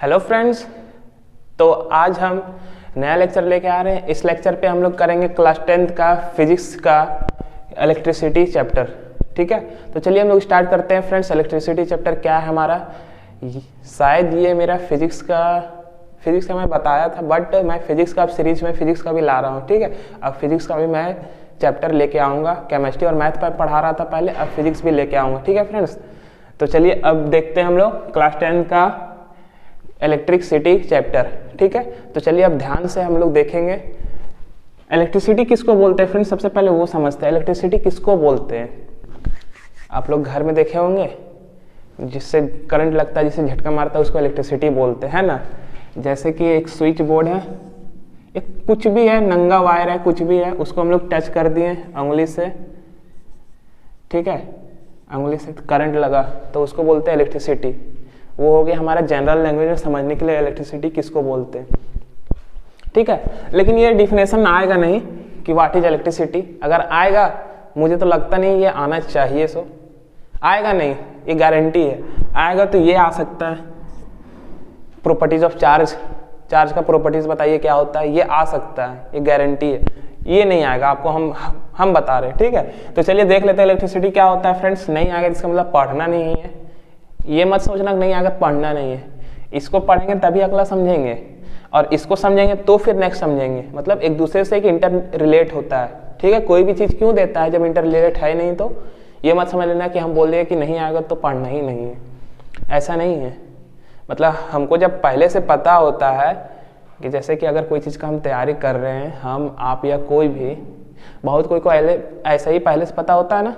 Hello friends, तो आज हम नया लेक्चर लेके आ रहे हैं। इस लेक्चर पे हम लोग करेंगे क्लास 10th का फिजिक्स का इलेक्ट्रिसिटी चैप्टर। ठीक है, तो चलिए हम लोग स्टार्ट करते हैं फ्रेंड्स। इलेक्ट्रिसिटी चैप्टर क्या है हमारा, शायद ये मेरा फिजिक्स का मैं बताया था, बट मैं फिजिक्स का अब सीरीज में फिजिक्स का भी ला रहा हूँ। ठीक है, अब फिजिक्स का भी मैं चैप्टर लेके आऊँगा। केमिस्ट्री और मैथ पर पढ़ा रहा था पहले, अब फिजिक्स भी लेके आऊँगा। ठीक है फ्रेंड्स, तो चलिए अब देखते हैं हम लोग क्लास 10 का इलेक्ट्रिसिटी चैप्टर। ठीक है, तो चलिए अब ध्यान से हम लोग देखेंगे इलेक्ट्रिसिटी किसको बोलते हैं। फ्रेंड्स, सबसे पहले वो समझते हैं इलेक्ट्रिसिटी किसको बोलते हैं। आप लोग घर में देखे होंगे, जिससे करंट लगता है, जिससे झटका मारता है, उसको इलेक्ट्रिसिटी बोलते हैं ना। जैसे कि एक स्विच बोर्ड है, एक कुछ भी है, नंगा वायर है, कुछ भी है, उसको हम लोग टच कर दिए उंगली से। ठीक है, उंगली से करंट लगा तो उसको बोलते हैं इलेक्ट्रिसिटी। वो हो गया हमारा जनरल लैंग्वेज में समझने के लिए इलेक्ट्रिसिटी किसको बोलते हैं। ठीक है, लेकिन ये डिफिनेशन आएगा नहीं कि व्हाट इज इलेक्ट्रिसिटी। अगर आएगा, मुझे तो लगता नहीं ये आना चाहिए, सो आएगा नहीं, ये गारंटी है। आएगा तो ये आ सकता है, प्रॉपर्टीज ऑफ चार्ज, चार्ज का प्रॉपर्टीज बताइए क्या होता है, ये आ सकता है, ये गारंटी है। ये नहीं आएगा, आपको हम बता रहे हैं। ठीक है, तो चलिए देख लेते हैं इलेक्ट्रिसिटी क्या होता है। फ्रेंड्स, नहीं आएगा इसका मतलब पढ़ना नहीं है, ये मत सोचना कि नहीं आएगा पढ़ना नहीं है। इसको पढ़ेंगे तभी अगला समझेंगे, और इसको समझेंगे तो फिर नेक्स्ट समझेंगे। मतलब एक दूसरे से एक इंटर रिलेट होता है। ठीक है, कोई भी चीज़ क्यों देता है जब इंटर रिलेट है नहीं, तो ये मत समझ लेना कि हम बोल देंगे कि नहीं आएगा तो पढ़ना ही नहीं है। ऐसा नहीं है। मतलब हमको जब पहले से पता होता है कि जैसे कि अगर कोई चीज़ का हम तैयारी कर रहे हैं, हम आप या कोई भी, बहुत कोई को ऐसा ही पहले से पता होता है ना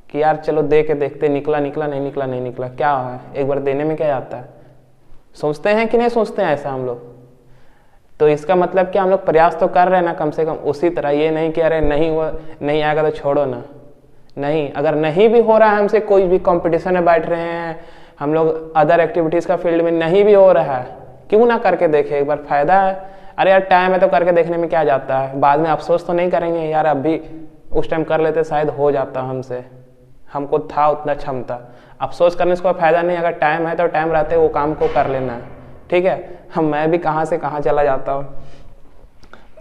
कि यार चलो दे के देखते, निकला नहीं निकला, क्या है, एक बार देने में क्या जाता है। सोचते हैं कि नहीं सोचते हैं ऐसा हम लोग। तो इसका मतलब क्या, हम लोग प्रयास तो कर रहे हैं ना कम से कम। उसी तरह ये नहीं कि अरे नहीं आएगा तो छोड़ो ना। नहीं, अगर नहीं भी हो रहा है हमसे, कोई भी कंपटीशन में बैठ रहे हैं हम लोग, अदर एक्टिविटीज़ का फील्ड में नहीं भी हो रहा है, क्यों ना करके देखे एक बार, फायदा है। अरे यार टाइम है तो करके देखने में क्या जाता है। बाद में अफसोस तो नहीं करेंगे यार अभी उस टाइम कर लेते, शायद हो जाता हमसे, हमको था उतना क्षमता। अफसोस करने से कोई फायदा नहीं। अगर टाइम है तो टाइम रहते वो काम को कर लेना है। ठीक है, मैं भी कहाँ से कहाँ चला जाता हूँ।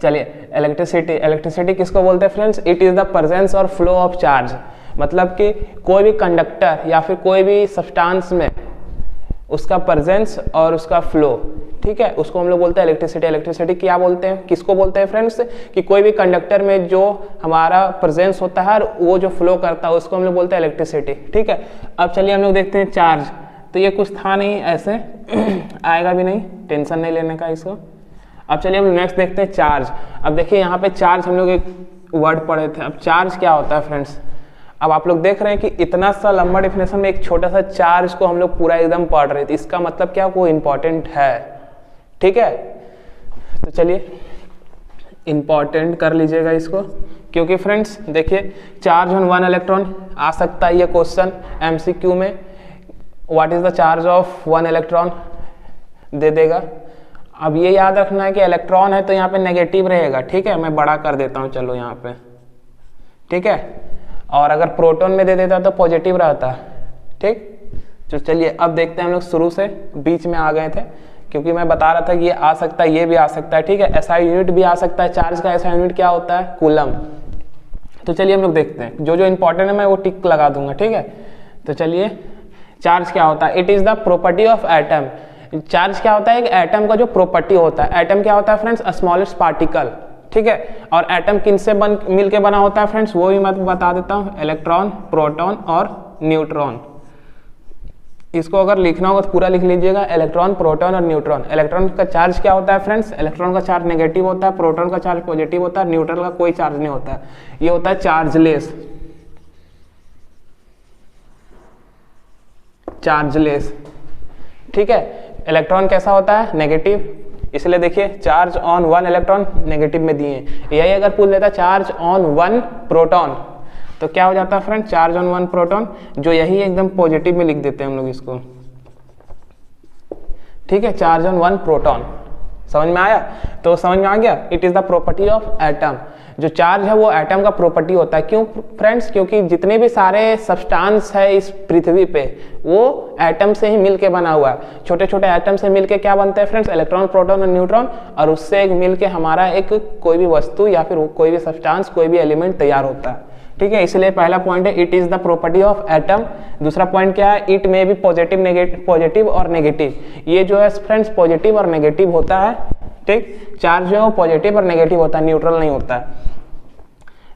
चलिए इलेक्ट्रिसिटी किसको बोलते हैं friends. It is the presence और फ्लो ऑफ चार्ज। मतलब कि कोई भी कंडक्टर या फिर कोई भी सब्सटेंस में उसका प्रेजेंस और उसका फ्लो, ठीक है, उसको हम लोग बोलते हैं इलेक्ट्रिसिटी। इलेक्ट्रिसिटी क्या बोलते हैं, किसको बोलते हैं फ्रेंड्स, कि कोई भी कंडक्टर में जो हमारा प्रेजेंस होता है और वो जो फ्लो करता है उसको हम लोग बोलते हैं इलेक्ट्रिसिटी। ठीक है, अब चलिए हम लोग देखते हैं चार्ज। तो ये कुछ था नहीं, ऐसे आएगा भी नहीं, टेंशन नहीं लेने का इसको। अब चलिए हम नेक्स्ट देखते हैं चार्ज। अब देखिए यहाँ पे चार्ज हम लोग एक वर्ड पढ़े थे। अब चार्ज क्या होता है फ्रेंड्स। अब आप लोग देख रहे हैं कि इतना सा लंबा डिफिनेशन में एक छोटा सा चार्ज को हम लोग पूरा एकदम पढ़ रहे थे। इसका मतलब क्या, वो इंपॉर्टेंट है। ठीक है, तो चलिए इंपॉर्टेंट कर लीजिएगा इसको, क्योंकि फ्रेंड्स देखिए चार्ज ऑन 1 इलेक्ट्रॉन आ सकता है ये क्वेश्चन एमसीक्यू में। What is the charge of 1 electron दे देगा। अब ये याद रखना है कि इलेक्ट्रॉन है तो यहाँ पे नेगेटिव रहेगा। ठीक है, मैं बड़ा कर देता हूँ चलो यहाँ पे। ठीक है, और अगर प्रोटॉन में दे देता तो पॉजिटिव रहता। ठीक, तो चलिए अब देखते हैं हम लोग शुरू से, बीच में आ गए थे क्योंकि मैं बता रहा था कि ये आ सकता है, ये भी आ सकता है। ठीक है, ऐसा यूनिट भी आ सकता है चार्ज का। ऐसा यूनिट क्या होता है, कूलम। तो चलिए हम लोग देखते हैं, जो जो इंपॉर्टेंट है मैं वो टिक लगा दूंगा। ठीक है, तो चलिए चार्ज क्या होता है। It is the property of atom. Charge क्या होता है, एक एटम का जो प्रॉपर्टी होता है। एटम क्या होता है फ्रेंड्स, स्मॉलेस्ट पार्टिकल। ठीक है, और एटम किन से मिलके बना होता है फ्रेंड्स, वो भी मैं बता देता हूँ। इलेक्ट्रॉन, प्रोटॉन और न्यूट्रॉन। इसको अगर लिखना होगा तो पूरा लिख लीजिएगा, इलेक्ट्रॉन, प्रोटॉन और न्यूट्रॉन। इलेक्ट्रॉन का चार्ज क्या होता है फ्रेंड्स, इलेक्ट्रॉन का चार्ज नेगेटिव होता है, प्रोटॉन का चार्ज पॉजिटिव होता है, न्यूट्रॉन का कोई चार्ज नहीं होता है। ये होता है चार्जलेस। चार्जलेस। ठीक है, इलेक्ट्रॉन कैसा होता है, नेगेटिव। इसलिए देखिए चार्ज ऑन 1 इलेक्ट्रॉन नेगेटिव में दिए। यही अगर पूछ लेता चार्ज ऑन 1 प्रोटॉन तो क्या हो जाता है फ्रेंड, चार्ज ऑन 1 प्रोटॉन, जो यही एकदम पॉजिटिव में लिख देते हैं हम लोग इसको। ठीक है, चार्ज ऑन 1 प्रोटॉन। समझ में आया, तो समझ में आ गया। It is the property of atom. जो चार्ज है वो एटम का प्रॉपर्टी होता है। क्यों फ्रेंड्स? क्योंकि जितने भी सारे सब्सटेंस है इस पृथ्वी पे वो एटम से ही मिलके बना हुआ है। छोटे छोटे एटम से मिलके क्या बनते हैं फ्रेंड्स? इलेक्ट्रॉन, प्रोटॉन और न्यूट्रॉन, और उससे मिलके हमारा एक कोई भी वस्तु या फिर कोई भी सब्सटेंस, कोई भी एलिमेंट तैयार होता है। ठीक है, इसलिए पहला पॉइंट है it is the property of atom. दूसरा पॉइंट क्या है? इट में भी पॉजिटिव और नेगेटिव। ये जो है फ्रेंड्स पॉजिटिव और नेगेटिव होता है। ठीक, चार्ज जो है वो पॉजिटिव और नेगेटिव होता है, न्यूट्रल नहीं होता है।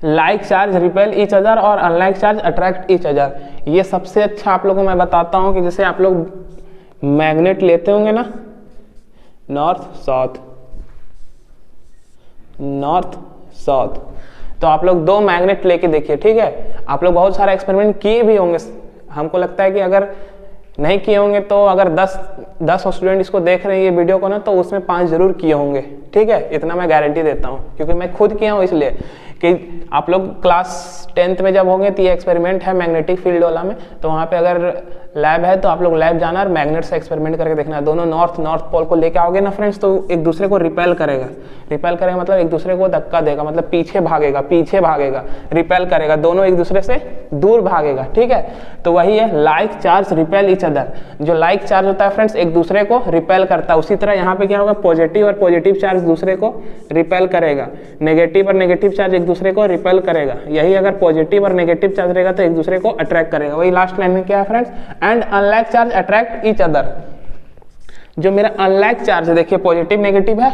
Like charge repel each other और unlike charge attract each other. ये सबसे अच्छा आप लोगों को मैं बताता हूँ कि जैसे आप लोग मैग्नेट लेते होंगे ना, नॉर्थ साउथ, तो आप लोग 2 मैग्नेट लेके देखिए। ठीक है, आप लोग बहुत सारे एक्सपेरिमेंट किए भी होंगे। हमको लगता है कि अगर नहीं किए होंगे तो अगर 10 स्टूडेंट इसको देख रहे हैं ये वीडियो को ना, तो उसमें 5 जरूर किए होंगे। ठीक है, इतना मैं गारंटी देता हूँ क्योंकि मैं खुद किया हूँ। इसलिए कि आप लोग क्लास 10th में जब होंगे तो ये एक्सपेरिमेंट है मैग्नेटिक फील्ड वाला में, तो वहाँ पे अगर लैब है तो आप लोग लैब जाना और मैग्नेट से एक्सपेरिमेंट करके देखना। दोनों नॉर्थ पोल को लेके आओगे ना फ्रेंड्स, तो एक दूसरे को रिपेल करेगा मतलब एक दूसरे को धक्का देगा, मतलब पीछे भागेगा, रिपेल करेगा, दोनों एक दूसरे से दूर भागेगा। ठीक है, तो वही है like charge repel each other. जो लाइक चार्ज होता है फ्रेंड्स एक दूसरे को रिपेल करता है, उसी तरह यहाँ पे क्या होगा? पॉजिटिव और पॉजिटिव चार्ज दूसरे को रिपेल करेगा, नेगेटिव और नेगेटिव चार्ज एक दूसरे को रिपेल करेगा। यही अगर पॉजिटिव और नेगेटिव चार्ज रहेगा तो एक दूसरे को अट्रैक्ट करेगा। वही लास्ट लाइन में क्या है friends? And unlike charge attract each other. जो मेरा अनलाइक चार्ज है, देखिए पॉजिटिव नेगेटिव है,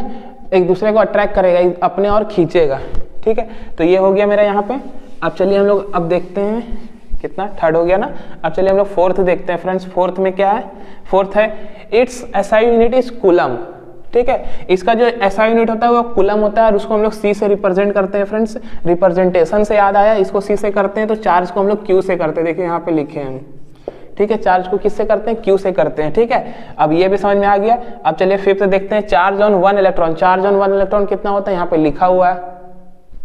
एक दूसरे को अट्रैक्ट करेगा, अपने और खींचेगा। ठीक है, तो ये हो गया मेरा यहाँ पे। अब चलिए हम लोग अब देखते हैं कितना, 3rd हो गया ना। अब चलिए हम लोग 4th देखते हैं फ्रेंड्स। 4th में क्या है? 4th है it's SI unit is coulomb. ठीक है, इसका जो एसआई यूनिट होता है वो कूलम होता है और उसको हम लोग सी से रिप्रेजेंट करते हैं फ्रेंड्स। रिप्रेजेंटेशन से याद आया, इसको सी से करते हैं तो चार्ज को हम लोग क्यू से करते हैं। देखिए यहाँ पे लिखे हैं। ठीक है, चार्ज को किससे करते हैं? क्यू से करते हैं। ठीक है, अब ये भी समझ में आ गया। अब चलिए 5th देखते हैं। Charge on 1 electron. Charge on 1 electron कितना होता है? यहाँ पे लिखा हुआ है।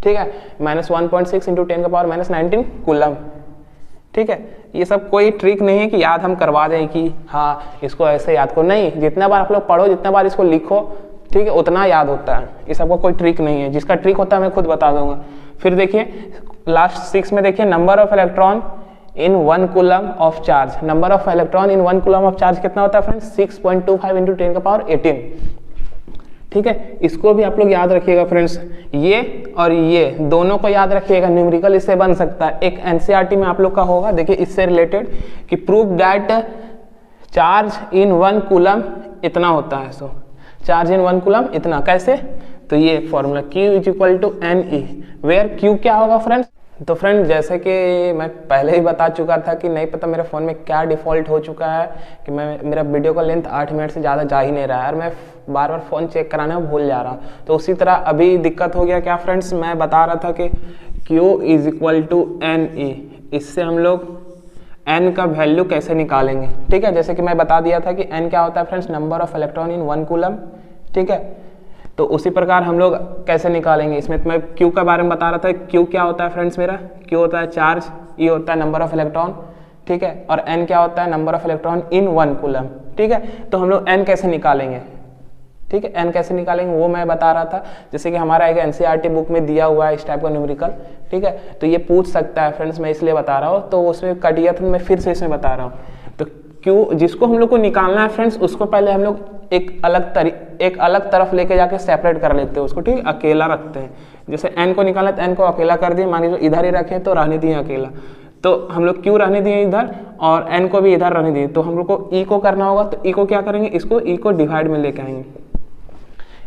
ठीक है, -1.6 × 10⁻⁻19 कूलम। ठीक है, ये सब कोई ट्रिक नहीं है कि याद हम करवा दें कि हाँ इसको ऐसे याद करो, नहीं। जितना बार आप लोग पढ़ो, जितना बार इसको लिखो, ठीक है, उतना याद होता है। ये सबको कोई ट्रिक नहीं है। जिसका ट्रिक होता है मैं खुद बता दूंगा। फिर देखिए लास्ट 6 में देखिए number of electron in 1 coulomb of charge. Number of electron in 1 coulomb of charge कितना होता है फ्रेंड्स? 6.25 × 10⁻18। ठीक है, इसको भी आप लोग याद रखिएगा फ्रेंड्स। ये और ये दोनों को याद रखिएगा। न्यूमेरिकल इससे बन सकता है। एक एनसीईआरटी में आप लोग का होगा, देखिए इससे रिलेटेड कि prove that charge in 1 coulomb इतना होता है। सो चार्ज इन 1 कूलम इतना, कैसे? तो ये formula Q = NE, where Q क्या होगा फ्रेंड्स? तो फ्रेंड जैसे कि मैं पहले ही बता चुका था कि नहीं पता मेरे फ़ोन में क्या डिफ़ॉल्ट हो चुका है कि मेरा वीडियो का लेंथ 8 मिनट से ज़्यादा जा ही नहीं रहा है और मैं बार बार फ़ोन चेक कराने में भूल जा रहा हूँ। तो उसी तरह अभी दिक्कत हो गया क्या फ्रेंड्स? मैं बता रहा था कि Q = NE, इससे हम लोग n का वैल्यू कैसे निकालेंगे। ठीक है, जैसे कि मैं बता दिया था कि n क्या होता है friends? Number of electron in 1 coulomb. ठीक है, तो उसी प्रकार हम लोग कैसे निकालेंगे। इसमें तो मैं Q का बारे में बता रहा था। Q क्या होता है फ्रेंड्स? मेरा Q होता है चार्ज, E होता है नंबर ऑफ इलेक्ट्रॉन। ठीक है, और N क्या होता है? Number of electron in 1 coulomb. ठीक है, तो हम लोग N कैसे निकालेंगे? ठीक है, N कैसे निकालेंगे वो मैं बता रहा था। जैसे कि हमारा एक एनसीईआरटी बुक में दिया हुआ है इस टाइप का न्यूमेरिकल। ठीक है, तो ये पूछ सकता है फ्रेंड्स, मैं इसलिए बता रहा हूँ। तो उसमें कट गया था, मैं फिर से इसमें बता रहा हूँ। तो Q जिसको हम लोग को निकालना है फ्रेंड्स, उसको पहले हम लोग एक अलग तरफ लेके जाके सेपरेट कर लेते हैं उसको। ठीक है, अकेला रखते हैं। जैसे N को निकालना तो N को अकेला कर दिए, मान लीजिए इधर ही रखे तो रहने दिए अकेला। तो हम लोग Q रहने दिए इधर और N को भी इधर रहने दिए। तो हम लोग को E को करना होगा, तो E को क्या करेंगे? इसको E को डिवाइड में लेके आएंगे।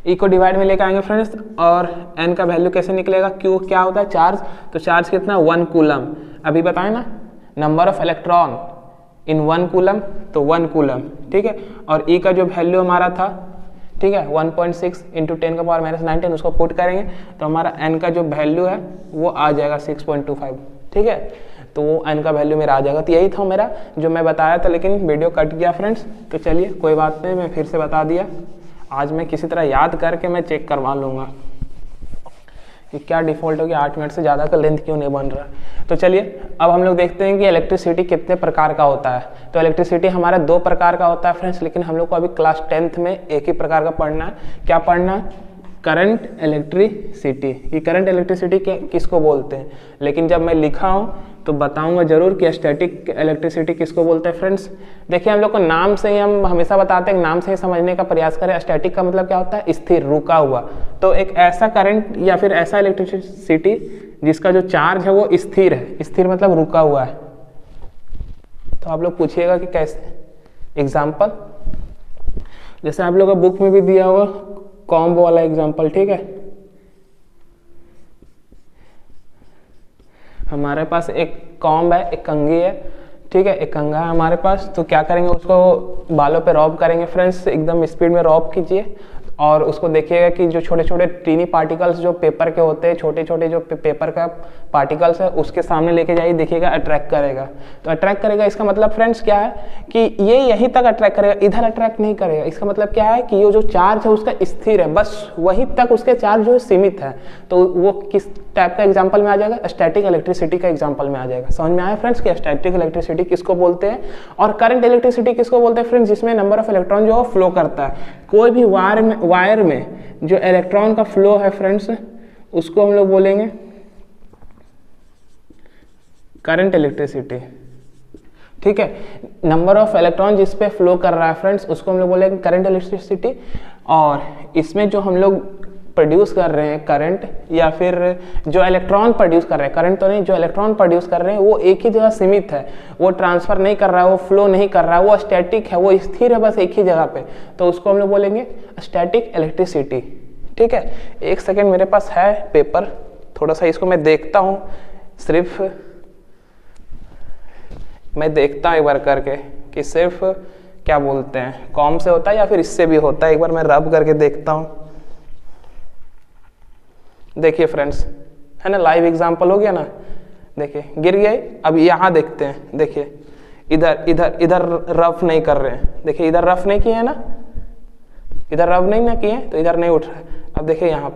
E को डिवाइड में लेके आएंगे फ्रेंड्स। और N का वैल्यू कैसे निकलेगा? Q क्या होता है? चार्ज। तो चार्ज कितना? 1 कूलम। अभी बताए ना, number of electron in 1 coulomb, तो 1 कूलम। ठीक है, और E का जो वैल्यू हमारा था, ठीक है, 1.6 × 10⁻⁻19, उसको पुट करेंगे तो हमारा N का जो वैल्यू है वो आ जाएगा 6.25। ठीक है, तो वो N का वैल्यू मेरा आ जाएगा। तो यही था मेरा जो मैं बताया था, लेकिन वीडियो कट गया फ्रेंड्स। तो चलिए कोई बात नहीं, मैं फिर से बता दिया। आज मैं किसी तरह याद करके मैं चेक करवा लूँगा कि क्या डिफ़ॉल्ट हो गया, 8 मिनट से ज़्यादा का लेंथ क्यों नहीं बन रहा। तो चलिए अब हम लोग देखते हैं कि इलेक्ट्रिसिटी कितने प्रकार का होता है। तो इलेक्ट्रिसिटी हमारा 2 प्रकार का होता है फ्रेंड्स, लेकिन हम लोग को अभी क्लास 10th में एक ही प्रकार का पढ़ना है। क्या पढ़ना है? करंट इलेक्ट्रिसिटी, कि करंट इलेक्ट्रिसिटी किसको बोलते हैं, लेकिन जब मैं लिखा हूँ तो बताऊंगा जरूर कि स्टैटिक इलेक्ट्रिसिटी किसको बोलते हैं। फ्रेंड्स देखिए, हम लोग को नाम से ही हम हमेशा बताते हैं, नाम से ही समझने का प्रयास करें। स्टैटिक का मतलब क्या होता है, स्थिर, रुका हुआ। तो एक ऐसा करंट या फिर ऐसा इलेक्ट्रिसिटी जिसका जो चार्ज है वो स्थिर है, स्थिर मतलब रुका हुआ है। तो आप लोग पूछिएगा कि कैसे, एग्जाम्पल जैसे आप लोग का बुक में भी दिया हुआ कॉम्ब वाला एग्जाम्पल, ठीक है। हमारे पास एक कॉम्ब है, एक कंघी है, ठीक है, एक कंघा है हमारे पास। तो क्या करेंगे, उसको बालों पे रॉब करेंगे फ्रेंड्स, एकदम स्पीड में रॉब कीजिए और उसको देखिएगा कि जो छोटे छोटे टीनी पार्टिकल्स जो पेपर के होते हैं, छोटे छोटे जो पेपर का पार्टिकल्स है, उसके सामने लेके जाइए, देखिएगा अट्रैक्ट करेगा। तो अट्रैक्ट करेगा इसका मतलब फ्रेंड्स क्या है कि ये यहीं तक अट्रैक्ट करेगा, इधर अट्रैक्ट नहीं करेगा। इसका मतलब क्या है कि ये जो चार्ज है उसका स्थिर है, बस वहीं तक उसके चार्ज जो सीमित है। तो वो किस टाइप का एग्जाम्पल में आ जाएगा, स्टैटिक इलेक्ट्रिसिटी का एग्जाम्पल में आ जाएगा। समझ में आया फ्रेंड्स कि स्टैटिक इलेक्ट्रिसिटी किसको बोलते हैं और करंट इलेक्ट्रिसिटी किसको बोलते हैं फ्रेंड्स, जिसमें नंबर ऑफ इलेक्ट्रॉन जो फ्लो करता है। कोई भी वायर में जो इलेक्ट्रॉन का फ्लो है फ्रेंड्स, उसको हम लोग बोलेंगे करंट इलेक्ट्रिसिटी, ठीक है। नंबर ऑफ इलेक्ट्रॉन जिस पे फ्लो कर रहा है फ्रेंड्स, उसको हम लोग बोलेंगे करंट इलेक्ट्रिसिटी। और इसमें जो हम लोग प्रोड्यूस कर रहे हैं करंट, या फिर जो इलेक्ट्रॉन प्रोड्यूस कर रहे हैं, करंट तो नहीं, जो इलेक्ट्रॉन प्रोड्यूस कर रहे हैं वो एक ही जगह सीमित है, वो ट्रांसफर नहीं कर रहा है, वो फ्लो नहीं कर रहा है, वो स्टैटिक है, वो स्थिर है बस एक ही जगह पे। तो उसको हम लोग बोलेंगे स्टैटिक इलेक्ट्रिसिटी, ठीक है। एक सेकेंड, मेरे पास है पेपर, थोड़ा सा इसको मैं देखता हूँ, सिर्फ मैं देखता हूँ एक बार करके कि सिर्फ क्या बोलते हैं, कॉम से होता है या फिर इससे भी होता है, एक बार मैं रब करके देखता हूँ। देखिए फ्रेंड्स, है ना, लाइव एग्जांपल हो गया ना, देखिए गिर गए। अब यहाँ देखते हैं, देखिए इधर इधर इधर रफ नहीं कर रहे हैं, देखिए इधर रफ नहीं किए हैं ना, इधर रफ नहीं ना किए तो इधर नहीं उठ रहा है। अब देखिए यहाँ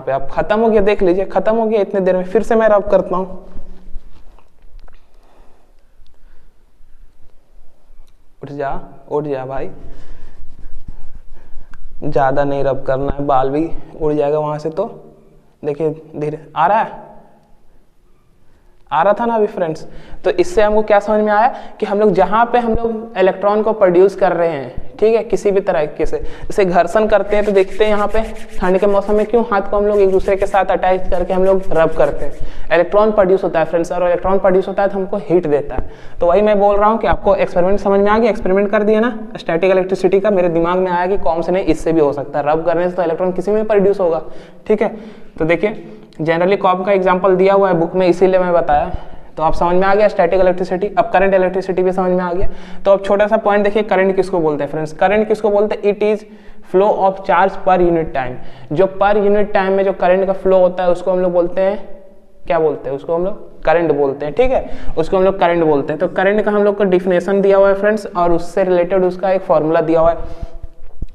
पे अब खत्म हो गया, देख लीजिए खत्म हो गया इतने देर में। फिर से मैं रब करता हूँ, उठ जा भाई, ज़्यादा नहीं रब करना है, बाल भी उड़ जाएगा वहाँ से। तो देखिए धीरे आ रहा था ना अभी फ्रेंड्स। तो इससे हमको क्या समझ में आया कि हम लोग जहाँ पे हम लोग इलेक्ट्रॉन को प्रोड्यूस कर रहे हैं, ठीक है, किसी भी तरीके से, जैसे घर्षण करते हैं, तो देखते हैं यहाँ पे ठंड के मौसम में क्यों हाथ को हम लोग एक दूसरे के साथ अटैच करके हम लोग रब करते हैं, इलेक्ट्रॉन प्रोड्यूस होता है फ्रेंड्स, और इलेक्ट्रॉन प्रोड्यूस होता है तो हमको हीट देता है। तो वही मैं बोल रहा हूँ कि आपको एक्सपेरिमेंट समझ में आ गया, एक्सपेरिमेंट कर दिया ना स्टैटिक इलेक्ट्रिसिटी का। मेरे दिमाग में आया कि कौन से नहीं, इससे भी हो सकता है, रब करने से तो इलेक्ट्रॉन किसी में प्रोड्यूस होगा, ठीक है। तो देखिए जनरली कॉम का एग्जाम्पल दिया हुआ है बुक में, इसीलिए मैं बताया। तो आप समझ में आ गया स्टैटिक इलेक्ट्रिसिटी। अब करंट इलेक्ट्रिसिटी भी समझ में आ गया। तो अब छोटा सा पॉइंट देखिए, करंट किसको बोलते हैं फ्रेंड्स, करंट किसको बोलते हैं, it is flow of charge per unit time. जो पर यूनिट टाइम में जो करंट का फ्लो होता है उसको हम लोग बोलते हैं, क्या बोलते हैं उसको, हम लोग करंट बोलते हैं, ठीक है, उसको हम लोग करंट बोलते हैं। तो करंट का हम लोग को डिफिनेशन दिया हुआ है फ्रेंड्स, और उससे रिलेटेड उसका एक फॉर्मूला दिया हुआ है।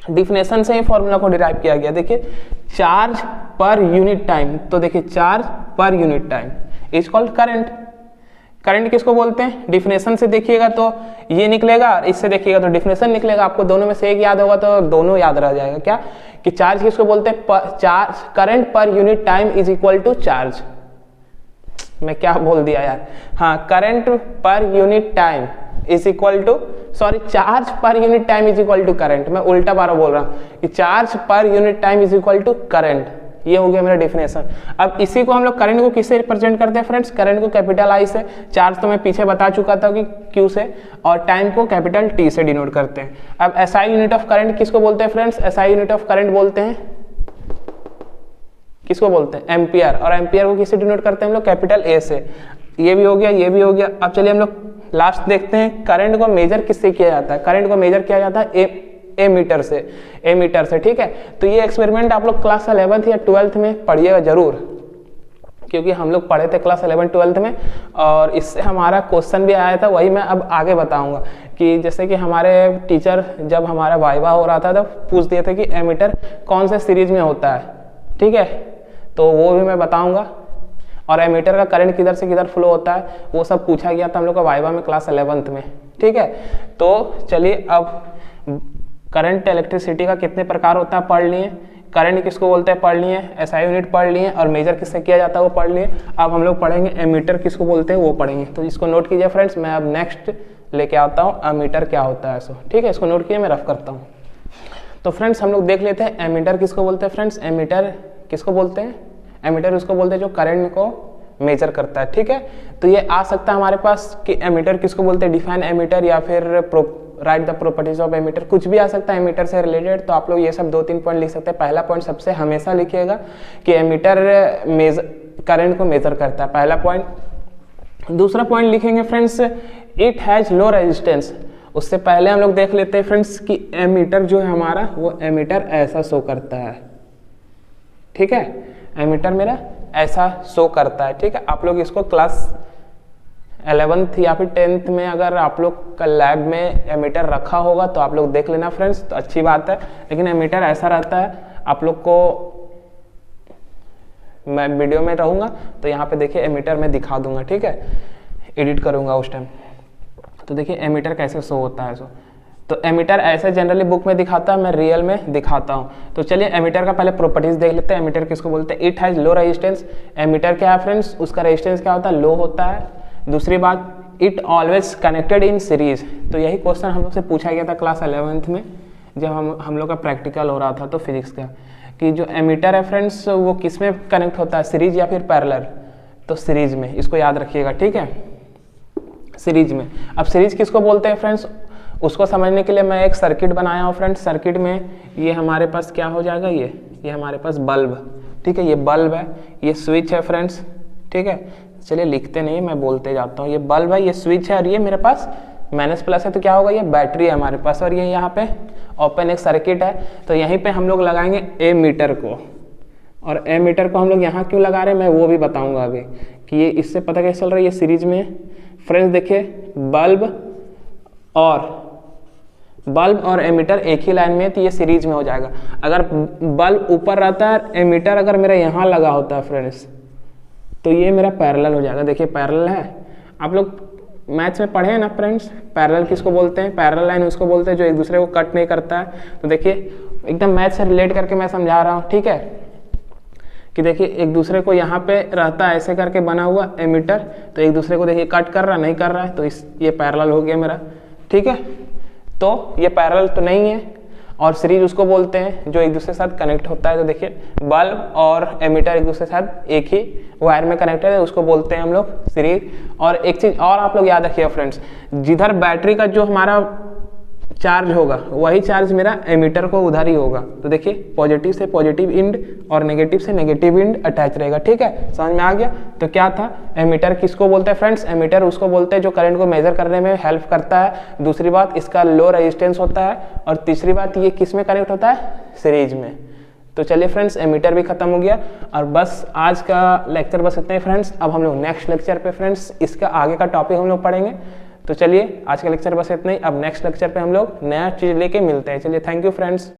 डिफिनेशन से ही फॉर्मूला को डिराइव किया गया। देखिए चार्ज पर यूनिट टाइम, तो देखिए charge per unit time is called current. Current किसको बोलते हैं, डिफिनेशन से देखिएगा तो ये निकलेगा, इससे देखिएगा तो डिफिनेशन निकलेगा। आपको दोनों में से एक याद होगा तो दोनों याद रह जाएगा। क्या कि चार्ज किसको बोलते हैं, charge current per unit time is equal to charge. मैं क्या बोल दिया यार, हाँ, current per unit time is equal to, sorry, charge per unit time is equal to current. मैं उल्टा बार बोल रहा हूँ कि charge per unit time is equal to current. ये हो गया मेरा डिफिनेशन। अब इसी को हम लोग करंट को किससे रिप्रेजेंट करते हैं फ्रेंड्स, करंट को कैपिटल आई से, चार्ज तो मैं पीछे बता चुका था कि क्यू से, और टाइम को कैपिटल टी से डिनोट करते हैं। अब एसआई यूनिट ऑफ करंट किसको बोलते हैं friends, SI unit of current बोलते हैं, किसको बोलते हैं, एम्पियर। और एम्पियर को किससे डिनोट करते हैं हम लोग, कैपिटल ए से। ये भी हो गया, ये भी हो गया। अब चलिए हम लोग लास्ट देखते हैं, करंट को मेजर किससे किया जाता है। करंट को मेजर किया जाता है ए मीटर से, ठीक है। तो ये एक्सपेरिमेंट आप लोग क्लास 11th या 12th में पढ़िएगा जरूर, क्योंकि हम लोग पढ़े थे क्लास 11 12th में, और इससे हमारा क्वेश्चन भी आया था। वही मैं अब आगे बताऊंगा कि जैसे कि हमारे टीचर जब हमारा वाइवा हो रहा था तब पूछ दिए थे कि एमीटर कौन से सीरीज में होता है, ठीक है, तो वो भी मैं बताऊंगा। और एमीटर का करंट किधर से किधर फ्लो होता है वो सब पूछा गया था हम लोग का वाइवा में क्लास 11th में, ठीक है। तो चलिए अब करंट इलेक्ट्रिसिटी का कितने प्रकार होता है पढ़ लिए। करंट किसको बोलते हैं पढ़ लिए, एसआई यूनिट पढ़ लिए, और मेजर किससे किया जाता है वो पढ़ लिए। अब हम लोग पढ़ेंगे एमीटर किसको बोलते हैं वो पढ़ेंगे। तो इसको नोट कीजिए फ्रेंड्स, मैं अब नेक्स्ट लेके आता हूँ एमीटर क्या होता है सो, ठीक है, इसको नोट कीजिए, मैं रफ करता हूँ। तो फ्रेंड्स हम लोग देख लेते हैं एमीटर किसको बोलते हैं। फ्रेंड्स एमीटर किसको बोलते हैं, एमीटर उसको बोलते हैं जो करंट को मेजर करता है, ठीक है। तो ये आ सकता है हमारे पास कि एमीटर किसको बोलते हैं, डिफाइन एमीटर, या फिर write the properties of ammeter, कुछ भी आ सकता है एमीटर से रिलेटेड। तो आप लोग ये सब 2-3 पॉइंट लिख सकते हैं। पहला पॉइंट सबसे हमेशा लिखिएगा कि एमीटर करंट को मेजर करता है, पहला पॉइंट। दूसरा पॉइंट लिखेंगे friends, it has low resistance. उससे पहले हम लोग देख लेते हैं फ्रेंड्स कि एमीटर जो है हमारा, वो एमीटर ऐसा शो करता है, ठीक है, एमीटर मेरा ऐसा शो करता है, ठीक है। आप लोग इसको क्लास 11th या फिर 10th में अगर आप लोग का लैब में एमीटर रखा होगा तो आप लोग देख लेना फ्रेंड्स, तो अच्छी बात है। लेकिन एमीटर ऐसा रहता है, आप लोग को मैं वीडियो में रहूँगा तो यहाँ पे देखिए एमीटर में दिखा दूंगा, ठीक है, एडिट करूँगा उस टाइम। तो देखिए एमीटर कैसे शो होता है सो, तो एमीटर ऐसे जनरली बुक में दिखाता है, मैं रियल में दिखाता हूँ। तो चलिए एमीटर का पहले प्रॉपर्टीज देख लेते हैं। एमीटर किसको बोलते हैं, it has low resistance. Ammeter क्या है फ्रेंड्स, उसका रेजिस्टेंस क्या होता है, लो होता है। दूसरी बात, it always connected in series. तो यही क्वेश्चन हम लोग से पूछा गया था क्लास 11th में, जब हम लोग का प्रैक्टिकल हो रहा था तो फिजिक्स का, कि जो एमीटर है फ्रेंड्स वो किस में कनेक्ट होता है, सीरीज या फिर पैरेलल। तो सीरीज में, इसको याद रखिएगा, ठीक है, सीरीज में। अब सीरीज किसको बोलते हैं फ्रेंड्स, उसको समझने के लिए मैं एक सर्किट बनाया हूँ फ्रेंड्स। सर्किट में ये हमारे पास क्या हो जाएगा, ये हमारे पास बल्ब, ठीक है, ये बल्ब है, ये स्विच है फ्रेंड्स, ठीक है। चलिए लिखते नहीं, मैं बोलते जाता हूँ। ये बल्ब है, ये स्विच है, और ये मेरे पास माइनस प्लस है, तो क्या होगा, ये बैटरी है हमारे पास, और ये यहाँ पे ओपन एक सर्किट है। तो यहीं पे हम लोग लगाएंगे ए मीटर को, और ए मीटर को हम लोग यहाँ क्यों लगा रहे हैं मैं वो भी बताऊंगा अभी, कि ये इससे पता कैसे चल रहा है, ये सीरीज में फ्रेंड्स देखिए बल्ब और एमीटर एक ही लाइन में है, तो ये सीरीज में हो जाएगा। अगर बल्ब ऊपर रहता है, एमीटर अगर मेरा यहाँ लगा होता है फ्रेंड्स, तो ये मेरा पैरेलल हो जाएगा। देखिए पैरेलल है, आप लोग मैथ्स में पढ़े हैं ना फ्रेंड्स, पैरेलल किसको बोलते हैं, पैरेलल लाइन उसको बोलते हैं जो एक दूसरे को कट नहीं करता है। तो देखिए एकदम मैथ से रिलेट करके मैं समझा रहा हूँ, ठीक है, कि देखिए एक दूसरे को यहाँ पे रहता है ऐसे करके बना हुआ एमीटर, तो एक दूसरे को देखिए कट कर रहा नहीं कर रहा है, तो ये पैरेलल हो गया मेरा, ठीक है। तो ये पैरेलल तो नहीं है, और सीरीज उसको बोलते हैं जो एक दूसरे के साथ कनेक्ट होता है। तो देखिए बल्ब और एमीटर एक दूसरे के साथ एक ही वायर में कनेक्टेड है, उसको बोलते हैं हम लोग सीरीज। और एक चीज और आप लोग याद रखिए फ्रेंड्स, जिधर बैटरी का जो हमारा चार्ज होगा वही चार्ज मेरा एमीटर को उधर ही होगा। तो देखिए पॉजिटिव से पॉजिटिव इंड और नेगेटिव से नेगेटिव इंड अटैच रहेगा, ठीक है, समझ में आ गया। तो क्या था, एमीटर किसको बोलते हैं फ्रेंड्स, एमीटर उसको बोलते हैं जो करंट को मेजर करने में हेल्प करता है। दूसरी बात, इसका लो रेजिस्टेंस होता है, और तीसरी बात, ये किस में कनेक्ट होता है, सीरीज में। तो चलिए फ्रेंड्स एमीटर भी खत्म हो गया, और बस आज का लेक्चर बस इतना ही फ्रेंड्स। अब हम लोग नेक्स्ट लेक्चर पे फ्रेंड्स इसका आगे का टॉपिक हम लोग पढ़ेंगे। तो चलिए आज का लेक्चर बस इतना ही, अब नेक्स्ट लेक्चर पे हम लोग नया चीज़ लेके मिलते हैं। चलिए थैंक यू फ्रेंड्स।